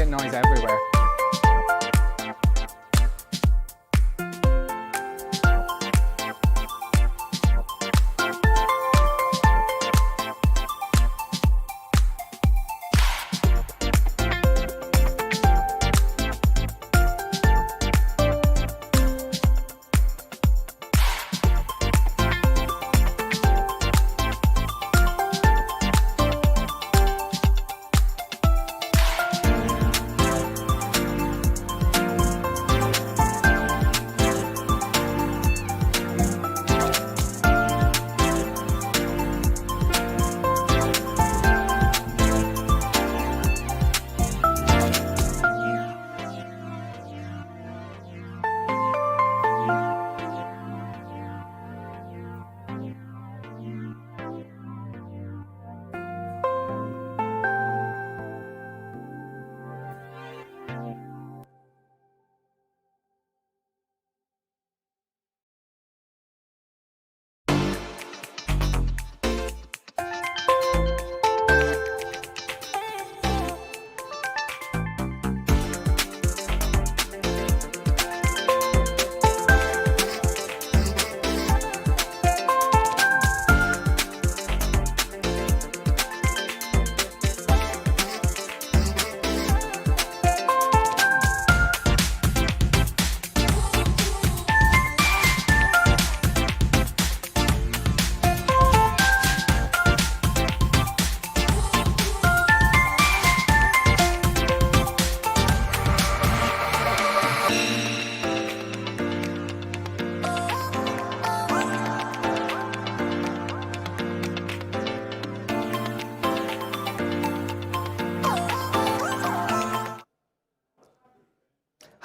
ambient noise everywhere.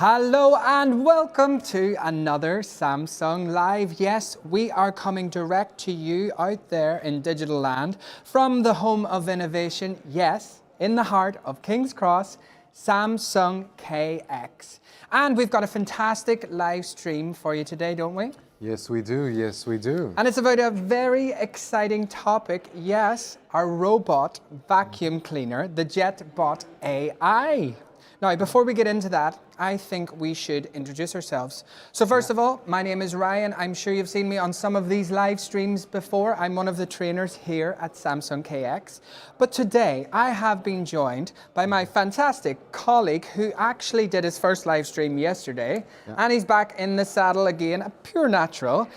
Hello and welcome to another Samsung Live. Yes, we are coming direct to you out there in digital land from the home of innovation. Yes, in the heart of King's Cross, Samsung KX. And we've got a fantastic live stream for you today, don't we? Yes, we do. Yes, we do. And it's about a very exciting topic. Yes, our robot vacuum cleaner, the JetBot AI. Now, before we get into that, I think we should introduce ourselves. So first of all, my name is Ryan. I'm sure you've seen me on some of these live streams before. I'm one of the trainers here at Samsung KX. But today, I have been joined by my fantastic colleague who actually did his first live stream yesterday. Yeah. And he's back in the saddle again, a pure natural.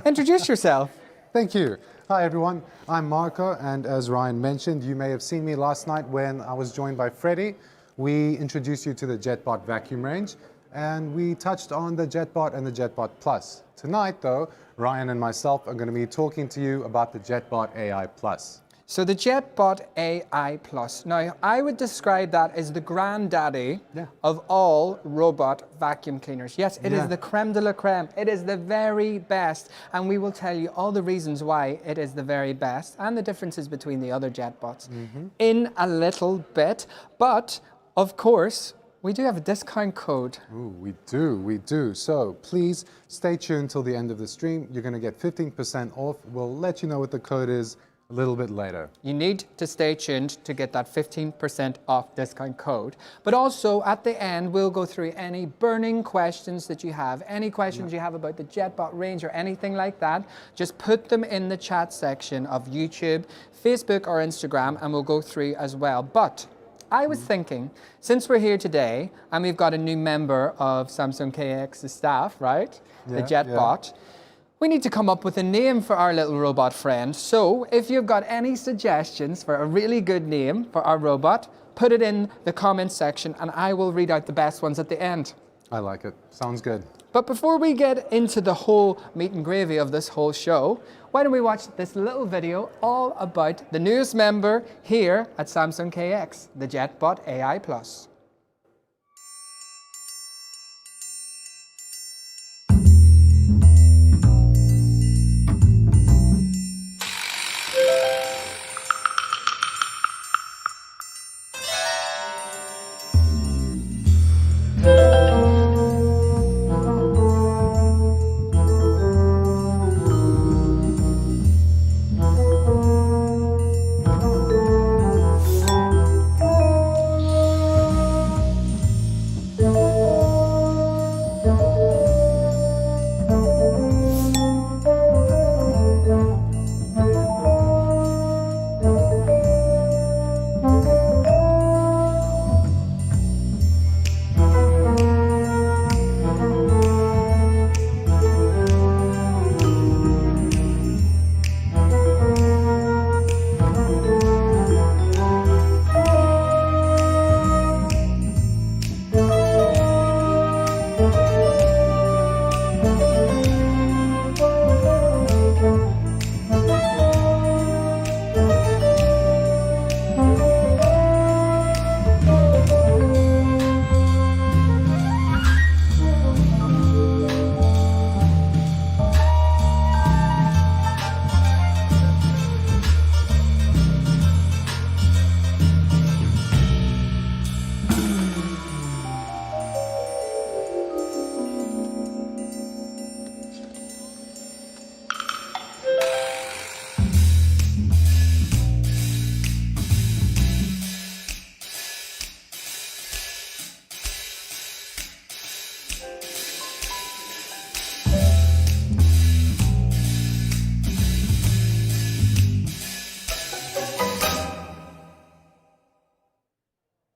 Introduce yourself. Thank you. Hi, everyone. I'm Marco. And as Ryan mentioned, you may have seen me last night when I was joined by Freddie. We introduced you to the JetBot vacuum range, and we touched on the JetBot and the JetBot Plus. Tonight, though, Ryan and myself are going to be talking to you about the JetBot AI Plus. So the JetBot AI Plus. Now, I would describe that as the granddaddy of all robot vacuum cleaners. Yes, it is the creme de la creme. It is the very best, and we will tell you all the reasons why it is the very best and the differences between the other JetBots in a little bit. But of course, we do have a discount code. Ooh, we do. So please stay tuned till the end of the stream. You're going to get 15% off. We'll let you know what the code is a little bit later. You need to stay tuned to get that 15% off discount code. But also at the end, we'll go through any burning questions that you have, any questions you have about the JetBot range or anything like that. Just put them in the chat section of YouTube, Facebook or Instagram, and we'll go through as well. But I was thinking, since we're here today and we've got a new member of Samsung KX's staff, right? The JetBot. We need to come up with a name for our little robot friend. So if you've got any suggestions for a really good name for our robot, put it in the comments section and I will read out the best ones at the end. I like it. Sounds good. But before we get into the whole meat and gravy of this whole show, why don't we watch this little video all about the newest member here at Samsung KX, the JetBot AI Plus.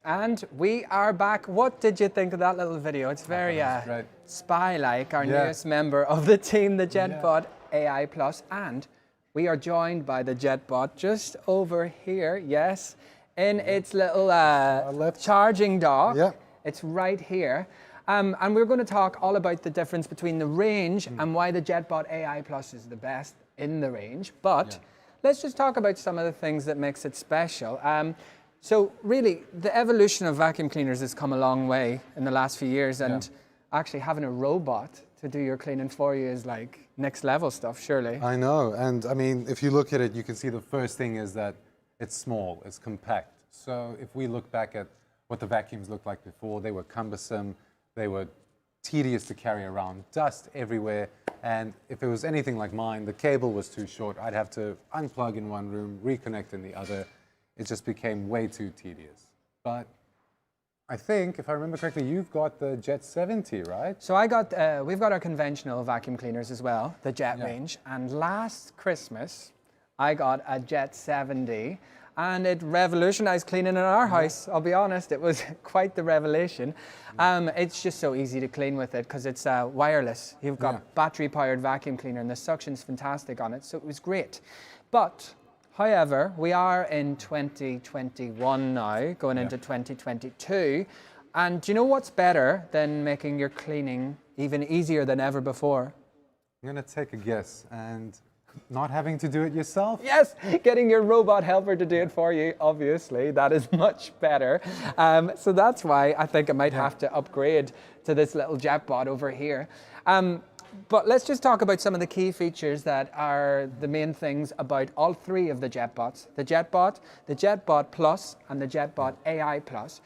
And we are back. What did you think of that little video? It's very great. spy-like, our Yeah. newest member of the team, the JetBot AI Plus. And we are joined by the JetBot just over here, yes, in its little left. charging dock. Yeah. It's right here. And we're going to talk all about the difference between the range and why the JetBot AI Plus is the best in the range. But let's just talk about some of the things that makes it special. So really, the evolution of vacuum cleaners has come a long way in the last few years, and actually having a robot to do your cleaning for you is like next level stuff, surely. I know, and I mean, if you look at it, you can see the first thing is that it's small, it's compact. So if we look back at what the vacuums looked like before, they were cumbersome, they were tedious to carry around, dust everywhere, and if it was anything like mine, the cable was too short. I'd have to unplug in one room, reconnect in the other. It just became way too tedious. But I think, if I remember correctly, you've got the Jet 70, right? So we've got our conventional vacuum cleaners as well, the Jet range. And last Christmas, I got a Jet 70, and it revolutionized cleaning in our house. I'll be honest, it was quite the revelation. It's just so easy to clean with it because it's wireless. You've got battery-powered vacuum cleaner, and the suction's fantastic on it, so it was great. But however, we are in 2021 now, going into 2022. And do you know what's better than making your cleaning even easier than ever before? I'm going to take a guess, and not having to do it yourself? Yes, getting your robot helper to do it for you, obviously, that is much better. So that's why I think I might have to upgrade to this little JetBot over here. But let's just talk about some of the key features that are the main things about all three of the JetBots. The JetBot Plus, and the JetBot AI Plus.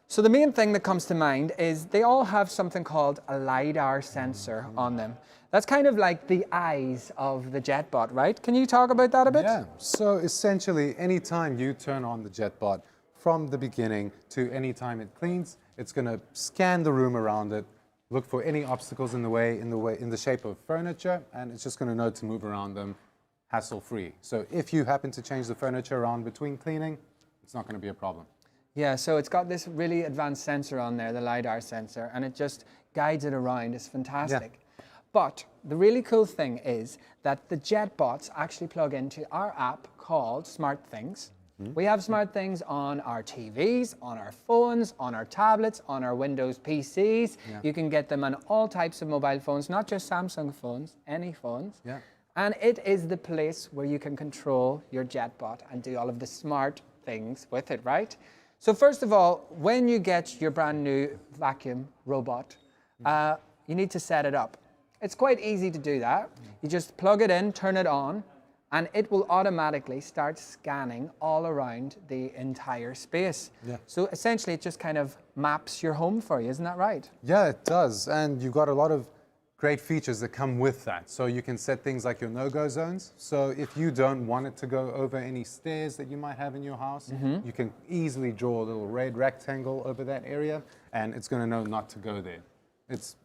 So the main thing that comes to mind is they all have something called a LiDAR sensor on them. That's kind of like the eyes of the JetBot, right? Can you talk about that a bit? Yeah, so essentially, anytime you turn on the JetBot, from the beginning to any time it cleans, it's going to scan the room around it, look for any obstacles in the shape of furniture, and it's just going to know to move around them hassle-free. So if you happen to change the furniture around between cleaning, it's not going to be a problem. Yeah, so it's got this really advanced sensor on there, the LiDAR sensor, and it just guides it around. It's fantastic. Yeah. But the really cool thing is that the JetBots actually plug into our app called SmartThings. We have SmartThings on our TVs, on our phones, on our tablets, on our Windows PCs. You can get them on all types of mobile phones, not just Samsung phones, any phones. And it is the place where you can control your JetBot and do all of the smart things with it, right? So first of all, when you get your brand new vacuum robot, you need to set it up. It's quite easy to do that. You just plug it in, turn it on, and it will automatically start scanning all around the entire space. So essentially, it just kind of maps your home for you, isn't that right? Yeah, it does. And you've got a lot of great features that come with that. So you can set things like your no-go zones. So if you don't want it to go over any stairs that you might have in your house, you can easily draw a little red rectangle over that area, and it's going to know not to go there. It's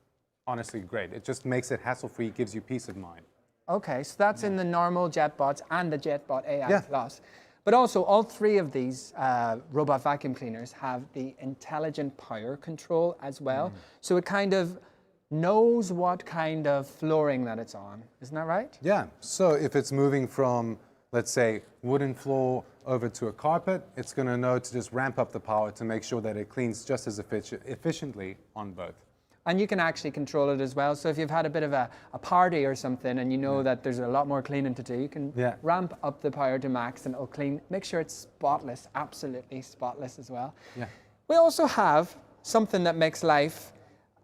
honestly great. It just makes it hassle-free, gives you peace of mind. Okay, so that's in the normal JetBots and the JetBot AI Plus. But also, all three of these robot vacuum cleaners have the intelligent power control as well. So it kind of knows what kind of flooring that it's on. Isn't that right? Yeah, so if it's moving from, let's say, wooden floor over to a carpet, it's going to know to just ramp up the power to make sure that it cleans just as efficiently on both. And you can actually control it as well. So if you've had a bit of a party or something and you know that there's a lot more cleaning to do, you can ramp up the power to max and it'll clean. Make sure it's spotless, absolutely spotless as well. We also have something that makes life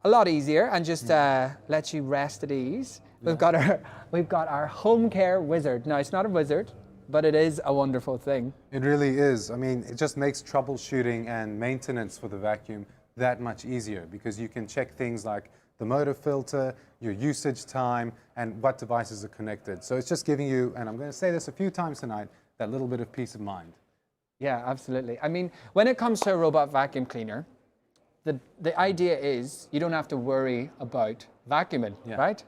a lot easier and just lets you rest at ease. We've got our home care wizard. Now, it's not a wizard, but it is a wonderful thing. It really is. I mean, it just makes troubleshooting and maintenance for the vacuum that much easier because you can check things like the motor filter, your usage time, and what devices are connected. So it's just giving you, and I'm going to say this a few times tonight, that little bit of peace of mind. Yeah, absolutely. I mean, when it comes to a robot vacuum cleaner, the idea is you don't have to worry about vacuuming, right?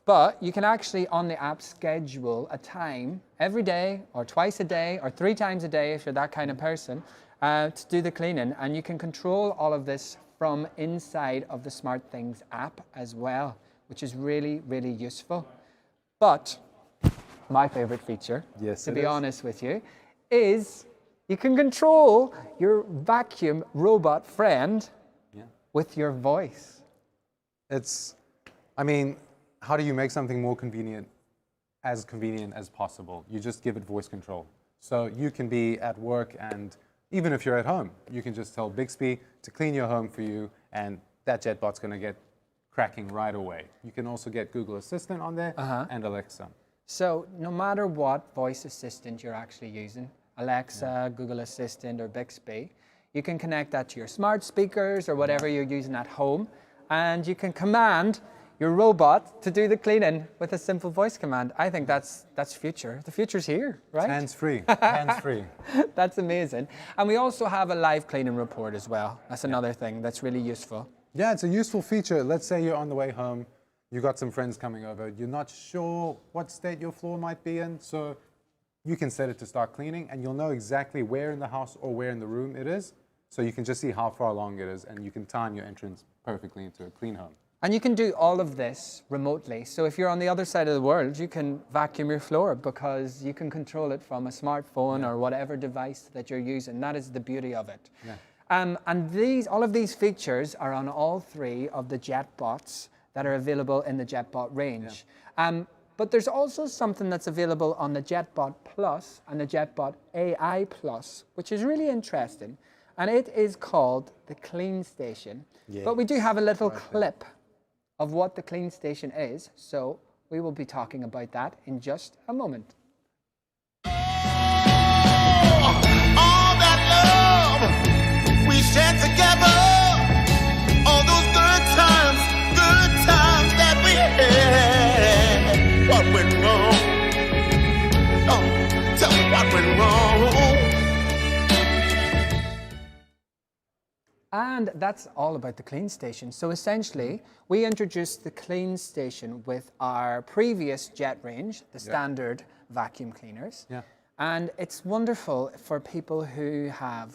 But you can actually, on the app, schedule a time every day or twice a day or 3 times a day if you're that kind of person to do the cleaning. And you can control all of this from inside of the SmartThings app as well, which is really, really useful. But my favorite feature, Yes, to it be is. honest with you, is you can control your vacuum robot friend with your voice. I mean, how do you make something more convenient as possible? You just give it voice control. So you can be at work, and even if you're at home, you can just tell Bixby to clean your home for you, and that JetBot's going to get cracking right away. You can also get Google Assistant on there and Alexa. So no matter what voice assistant you're actually using, Alexa, Google Assistant, or Bixby, you can connect that to your smart speakers or whatever you're using at home, and you can command your robot to do the cleaning with a simple voice command. I think that's future. The future's here, right? Hands-free, hands-free. That's amazing. And we also have a live cleaning report as well. That's another thing that's really useful. Yeah, it's a useful feature. Let's say you're on the way home, you got some friends coming over, you're not sure what state your floor might be in, so you can set it to start cleaning, and you'll know exactly where in the house or where in the room it is, so you can just see how far along it is, and you can time your entrance perfectly into a clean home. And you can do all of this remotely. So if you're on the other side of the world, you can vacuum your floor because you can control it from a smartphone or whatever device that you're using. That is the beauty of it. Yeah. And all of these features are on all 3 of the JetBots that are available in the JetBot range. Yeah. But there's also something that's available on the JetBot Plus and the JetBot AI Plus, which is really interesting. And it is called the Clean Station. Yeah. But we do have a little clip of what the Clean Station is, so we will be talking about that in just a moment. All that love we shared together, all those good times that we had. What went wrong? Oh, tell me what went wrong. And that's all about the Clean Station. So essentially, we introduced the Clean Station with our previous Jet range, the standard vacuum cleaners. Yeah. And it's wonderful for people who have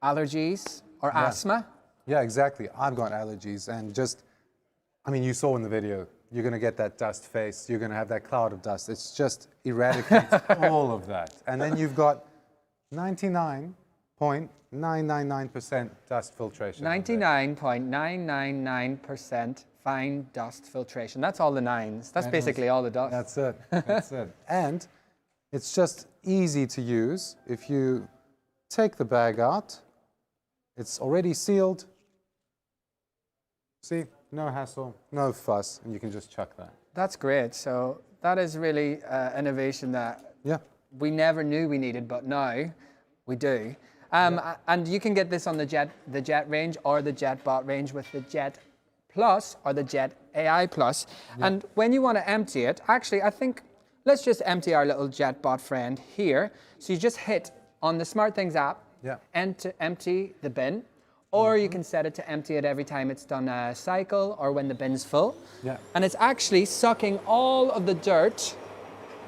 allergies or asthma. Yeah, exactly. I've got allergies, and you saw in the video, you're going to get that dust face, you're going to have that cloud of dust. It's just eradicates all of that. And then you've got 99.999% dust filtration. 99.999% fine dust filtration. That's all the nines. That's basically all the dust. That's it. That's it. And it's just easy to use. If you take the bag out, it's already sealed. See, no hassle, no fuss, and you can just chuck that. That's great. So that is really innovation that we never knew we needed, but now we do. And you can get this on the Jet range or the JetBot range with the Jet Plus or the Jet AI Plus. And when you want to empty it, actually, I think let's just empty our little JetBot friend here. So you just hit on the SmartThings app and to empty the bin, or you can set it to empty it every time it's done a cycle or when the bin's full. Yeah. And it's actually sucking all of the dirt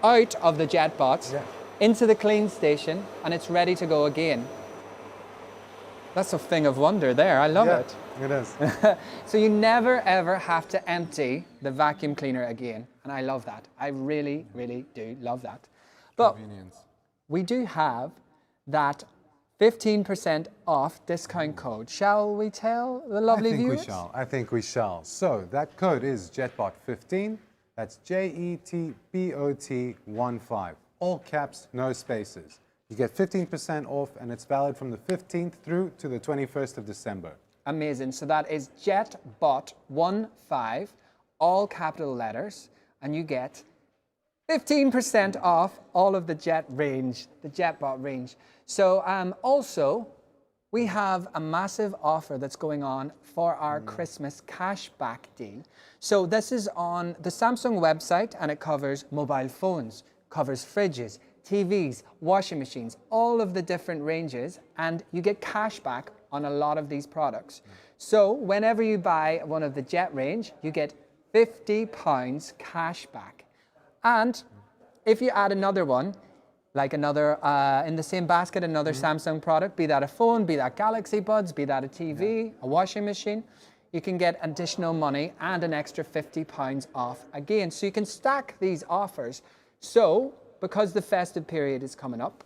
out of the JetBot into the Clean Station, and it's ready to go again. That's a thing of wonder there. I love it. It is. So you never ever have to empty the vacuum cleaner again. And I love that. I really, really do love that. But we do have that 15% off discount code. Shall we tell the lovely viewers? I think we shall. So that code is JetBot15. That's JETBOT15. All caps, no spaces. You get 15% off, and it's valid from the 15th through to the 21st of December. Amazing. So that is JetBot15, all capital letters, and you get 15% off all of the Jet range, the JetBot range. So also, we have a massive offer that's going on for our Christmas cashback deal. So this is on the Samsung website, and it covers mobile phones, covers fridges, TVs, washing machines, all of the different ranges, and you get cash back on a lot of these products. So whenever you buy one of the Jet range, you get £50 cash back. And if you add another one, like another, in the same basket, another Samsung product, be that a phone, be that Galaxy Buds, be that a TV, a washing machine, you can get additional money and an extra £50 off again. So you can stack these offers. So, because the festive period is coming up,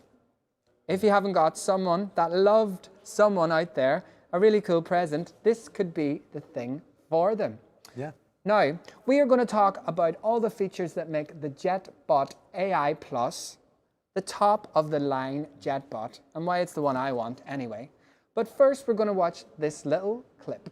if you haven't got someone that loved someone out there, a really cool present, this could be the thing for them. Yeah. Now, we are going to talk about all the features that make the JetBot AI Plus the top of the line JetBot, and why it's the one I want anyway. But first, we're going to watch this little clip.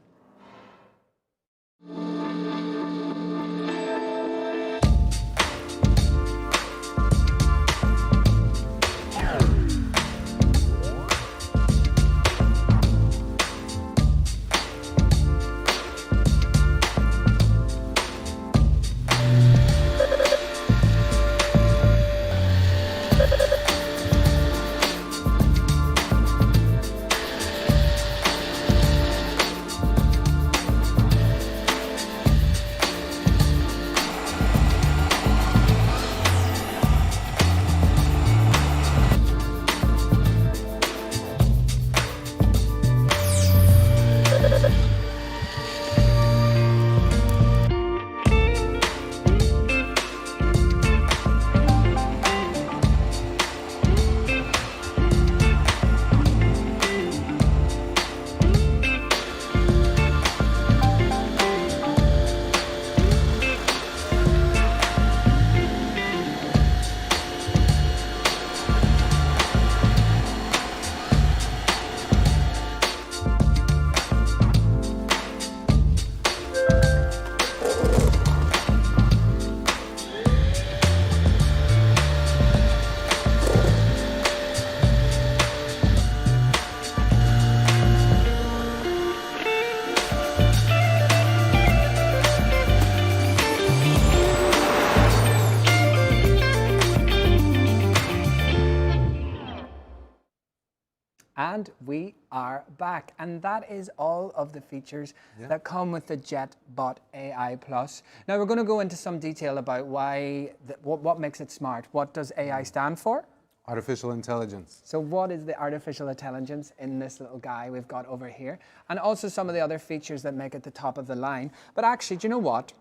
And we are back. And that is all of the features that come with the JetBot AI Plus. Now we're going to go into some detail about why, what makes it smart. What does AI stand for? Artificial intelligence. So what is the artificial intelligence in this little guy we've got over here? And also some of the other features that make it the top of the line. But actually, do you know what?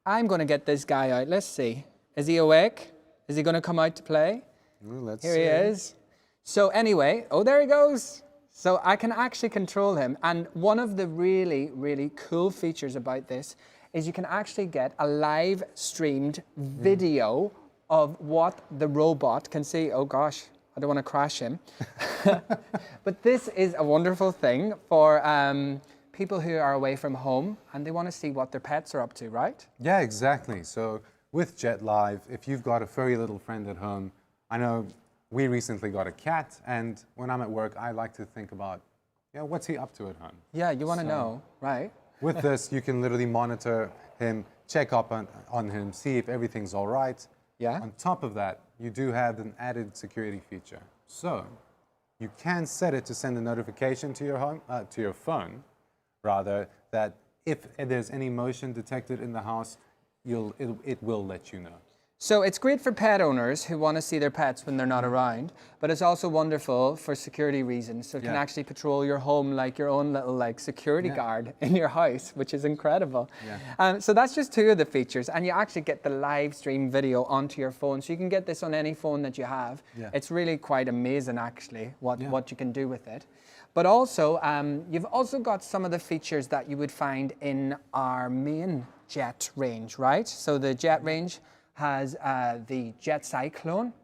I'm going to get this guy out. Let's see. Is he awake? Is he going to come out to play? Let's Here see. he is. So anyway, oh, there he goes. So I can actually control him. And one of the really, really cool features about this is you can actually get a live streamed video of what the robot can see. Oh gosh, I don't want to crash him. But this is a wonderful thing for people who are away from home and they want to see what their pets are up to, right? Yeah, exactly. So with Jet Live, if you've got a furry little friend at home, I know we recently got a cat, and when I'm at work, I like to think about, what's he up to at home? Yeah, you want to know, right? With this, you can literally monitor him, check up on him, see if everything's all right. Yeah. On top of that, you do have an added security feature. So you can set it to send a notification to your phone, rather, that if there's any motion detected in the house, it will let you know. So it's great for pet owners who want to see their pets when they're not around, but it's also wonderful for security reasons. So it can actually patrol your home like your own little security guard in your house, which is incredible. Yeah. So that's just two of the features, and you actually get the live stream video onto your phone. So you can get this on any phone that you have. Yeah. It's really quite amazing actually what you can do with it. But also, you've also got some of the features that you would find in our main Jet range, right? So the Jet range has the Jet Cyclone,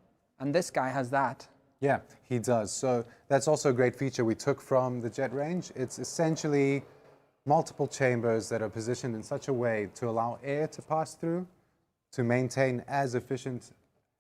and this guy has that. Yeah, he does. So that's also a great feature we took from the Jet range. It's essentially multiple chambers that are positioned in such a way to allow air to pass through, to maintain as efficient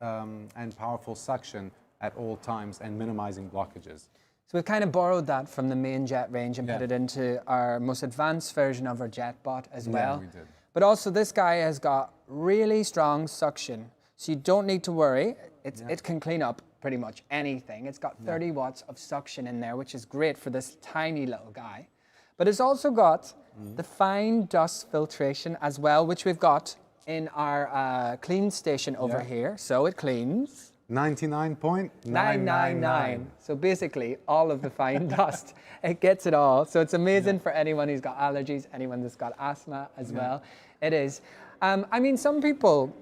and powerful suction at all times and minimizing blockages. So we've kind of borrowed that from the main Jet range and put it into our most advanced version of our JetBot as well. we did. But also this guy has got really strong suction. So you don't need to worry. It can clean up pretty much anything. It's got 30 watts of suction in there, which is great for this tiny little guy. But it's also got the fine dust filtration as well, which we've got in our clean station over here. So it cleans 99.999. So basically, all of the fine dust, it gets it all. So it's amazing for anyone who's got allergies, anyone that's got asthma as well. It is. I mean, some people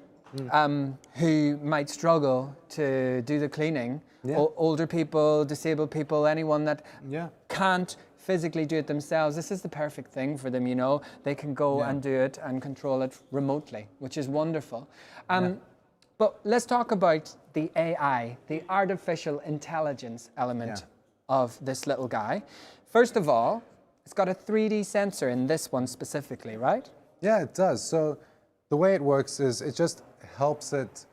who might struggle to do the cleaning, older people, disabled people, anyone that can't physically do it themselves, this is the perfect thing for them, you know. They can go and do it and control it remotely, which is wonderful. But let's talk about the AI, the artificial intelligence element of this little guy. First of all, it's got a 3D sensor in this one specifically, right? Yeah, it does. So the way it works is it just helps it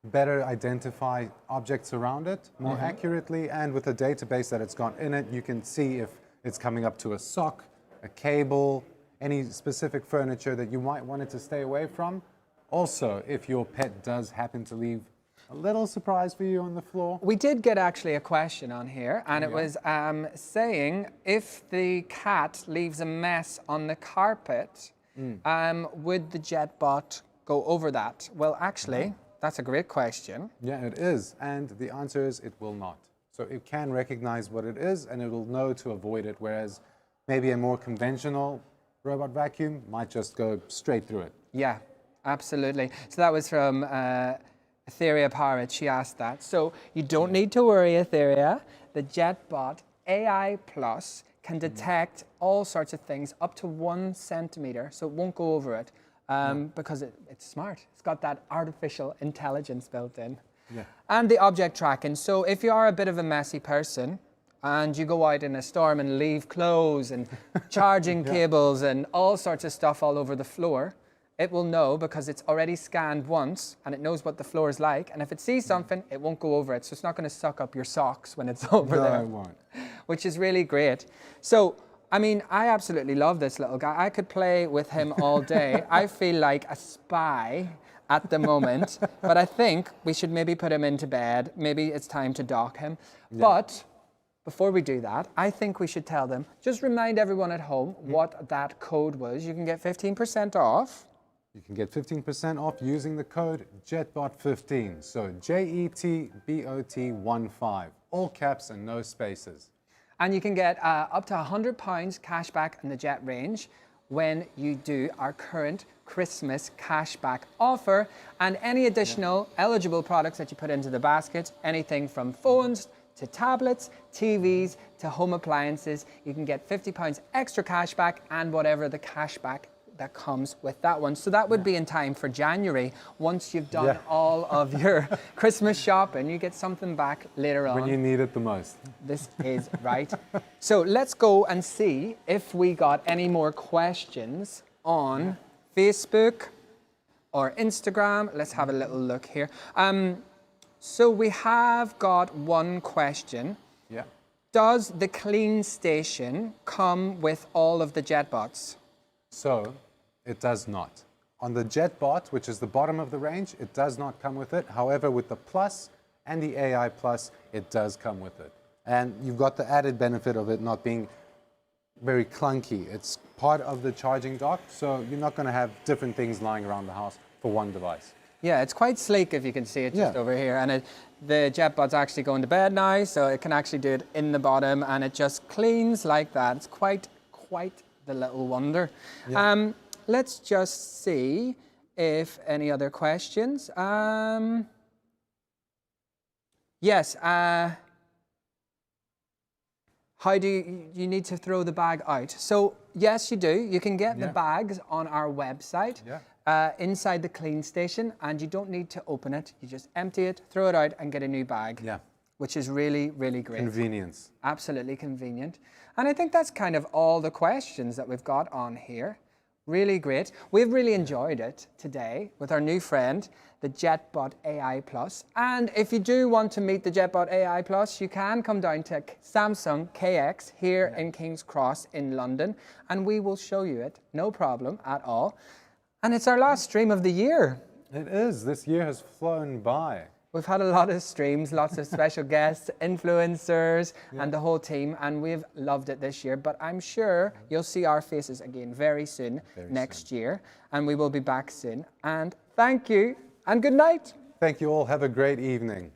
better identify objects around it more accurately, and with the database that it's got in it, you can see if it's coming up to a sock, a cable, any specific furniture that you might want it to stay away from. Also, if your pet does happen to leave a little surprise for you on the floor. We did get actually a question on here, and it was saying if the cat leaves a mess on the carpet, would the JetBot go over that? Well, actually, that's a great question. Yeah, it is. And the answer is it will not. So it can recognize what it is, and it will know to avoid it, whereas maybe a more conventional robot vacuum might just go straight through it. Yeah, absolutely. So that was from Etheria Pirate. She asked that. So you don't need to worry, Etheria. The JetBot AI Plus can detect all sorts of things up to 1 centimeter, so it won't go over it because it's smart. It's got that artificial intelligence built in. And the object tracking. So if you are a bit of a messy person and you go out in a storm and leave clothes and charging cables and all sorts of stuff all over the floor, it will know because it's already scanned once and it knows what the floor is like. And if it sees something, it won't go over it. So it's not going to suck up your socks when it's over there. No, it won't. Which is really great. So, I mean, I absolutely love this little guy. I could play with him all day. I feel like a spy at the moment, but I think we should maybe put him into bed. Maybe it's time to dock him. But before we do that, I think we should tell them, just remind everyone at home what that code was. You can get 15% off. You can get 15% off using the code JETBOT15. So JETBOT15, all caps and no spaces. And you can get up to £100 cash back in the Jet range when you do our current Christmas cashback offer, and any additional eligible products that you put into the basket, anything from phones to tablets, TVs to home appliances, you can get £50 extra cashback and whatever the cashback that comes with that one. So that would be in time for January. Once you've done all of your Christmas shopping, you get something back later on. When you need it the most. This is right. So let's go and see if we got any more questions on Facebook or Instagram. Let's have a little look here. So we have got one question. Yeah. Does the clean station come with all of the JetBots? So it does not. On the JetBot, which is the bottom of the range, it does not come with it. However, with the Plus and the AI Plus, it does come with it. And you've got the added benefit of it not being very clunky. It's part of the charging dock, so you're not going to have different things lying around the house for one device. Yeah, it's quite sleek if you can see it just over here. And the JetBot's actually going to bed now, so it can actually do it in the bottom, and it just cleans like that. It's quite the little wonder. Let's just see if any other questions. Yes. How do you need to throw the bag out? So yes, you do. You can get the bags on our website inside the clean station, and you don't need to open it. You just empty it, throw it out, and get a new bag. Yeah. Which is really, really great. Convenience. Absolutely convenient. And I think that's kind of all the questions that we've got on here. Really great. We've really enjoyed it today with our new friend, the JetBot AI Plus. And if you do want to meet the JetBot AI Plus, you can come down to Samsung KX here in King's Cross in London, and we will show you it, no problem at all. And it's our last stream of the year. It is. This year has flown by. We've had a lot of streams, lots of special guests, influencers, and the whole team, and we've loved it this year. But I'm sure you'll see our faces again very soon, next year, and we will be back soon. And thank you, and good night. Thank you all. Have a great evening.